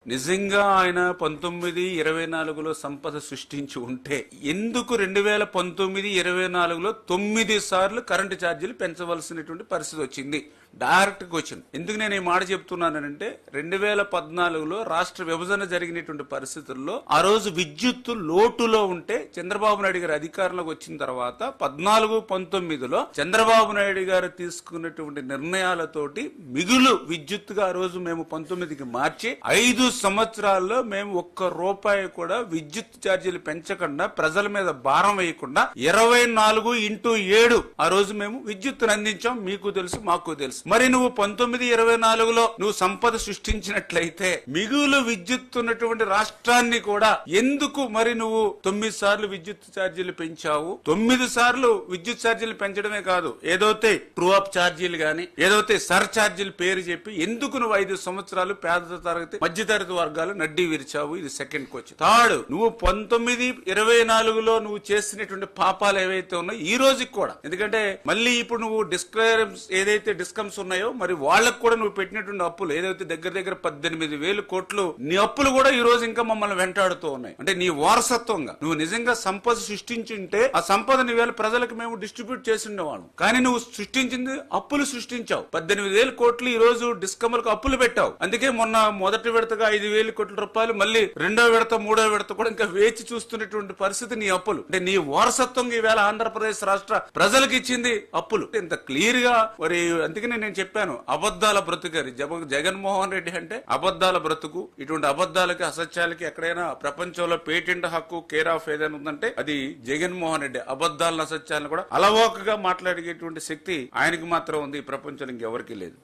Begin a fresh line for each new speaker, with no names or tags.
నిజంగా ఆయన 1924లో సంపద సృష్టించి ఉంటే ఎందుకు 2019-24లో 9 సార్లు కరెంటు ఛార్జీలు పెంచవలసినటువంటి పరిస్థితి వచ్చింది? Direct question. ఎందుకు నేను ఈ మాట చెప్తున్నానంటే 2014లో రాష్ట్ర విభజన జరిగినటువంటి పరిస్థితుల్లో ఆ రోజు విద్యుత్ లోటులో ఉంటే చంద్రబాబు నాయుడు గారు అధికారంలోకి వచ్చిన తర్వాత 14-19లో చంద్రబాబు నాయుడు గారు తీసుకున్నటువంటి నిర్ణయాలతోటి మిగులు విద్యుత్తుగా ఆ రోజు మేము 19కి మార్చి 5 సంవత్సరాల్లో మేము ఒక్క రూపాయి కూడా విద్యుత్ ఛార్జీలు పెంచకుండా ప్రజల మీద భారం వేయకుండా 24x7 ఆ రోజు మేము విద్యుత్తును అందించాం. మీకు తెలుసు, మాకు తెలుసు. మరి నువ్వు 19-24లో నువ్వు సంపద సృష్టించినట్లయితే మిగులు విద్యుత్ ఉన్నటువంటి రాష్ట్రాన్ని కూడా ఎందుకు మరి నువ్వు 9 సార్లు విద్యుత్ ఛార్జీలు పెంచావు? 9 సార్లు విద్యుత్ ఛార్జీలు పెంచడమే కాదు, ఏదైతే ట్రూ అప్ ఛార్జీలు గాని ఏదైతే సర్ ఛార్జీలు పేరు చెప్పి ఎందుకు నువ్వు 5 సంవత్సరాలు పేద తరగతి మధ్యతరగతి వర్గాలు నడ్డి విరిచావు? ఇది సెకండ్ క్వశ్చన్. థర్డ్, నువ్వు 19-24లో నువ్వు చేసినటువంటి పాపాలు ఏవైతే ఉన్నాయో ఈ రోజుకి కూడా, ఎందుకంటే మళ్ళీ ఇప్పుడు నువ్వు ఏదైతే డిస్కమ్స్ ఉన్నాయో మరి వాళ్ళకు కూడా నువ్వు పెట్టినటువంటి అప్పులు ఏదైతే దగ్గర 18,000 కోట్లు నీ అప్పులు కూడా ఈ రోజు ఇంకా మమ్మల్ని వెంటాడుతూ ఉన్నాయి. అంటే నీ వారసత్వంగా నువ్వు నిజంగా సంపద సృష్టించుంటే ఆ సంపదని వేళ ప్రజలకు మేము డిస్ట్రిబ్యూట్ చేసి ఉండేవాళ్ళం. కానీ నువ్వు సృష్టించింది అప్పులు సృష్టించావు. 18,000 కోట్లు ఈ రోజు డిస్కమ్లకు అప్పులు పెట్టావు. అందుకే మొన్న మొదటి విడతగా 5,000 కోట్ల రూపాయలు, మళ్ళీ రెండో విడత మూడో విడత కూడా ఇంకా వేచి చూస్తున్నటువంటి పరిస్థితి నీ అప్పులు. అంటే నీ వారసత్వంగా ఈవేళ ఆంధ్రప్రదేశ్ రాష్ట్ర ప్రజలకు ఇచ్చింది అప్పులు. ఇంత క్లియర్ గా మరి అందుకనే నేను చెప్పాను, అబద్దాల బ్రతుకని. జగన్మోహన్ రెడ్డి అంటే అబద్దాల బ్రతుకు. ఇటువంటి అబద్దాలకి అసత్యాలకి ఎక్కడైనా ప్రపంచంలో పేటెంట్ హక్కు కేర్ ఆఫ్ ఏదైనా ఉందంటే అది జగన్మోహన్ రెడ్డి. అబద్దాలను అసత్యాలను కూడా అలవోకగా మాట్లాడేటువంటి శక్తి ఆయనకి మాత్రం ఉంది, ఈ ప్రపంచంలో ఇంకెవరికి లేదు.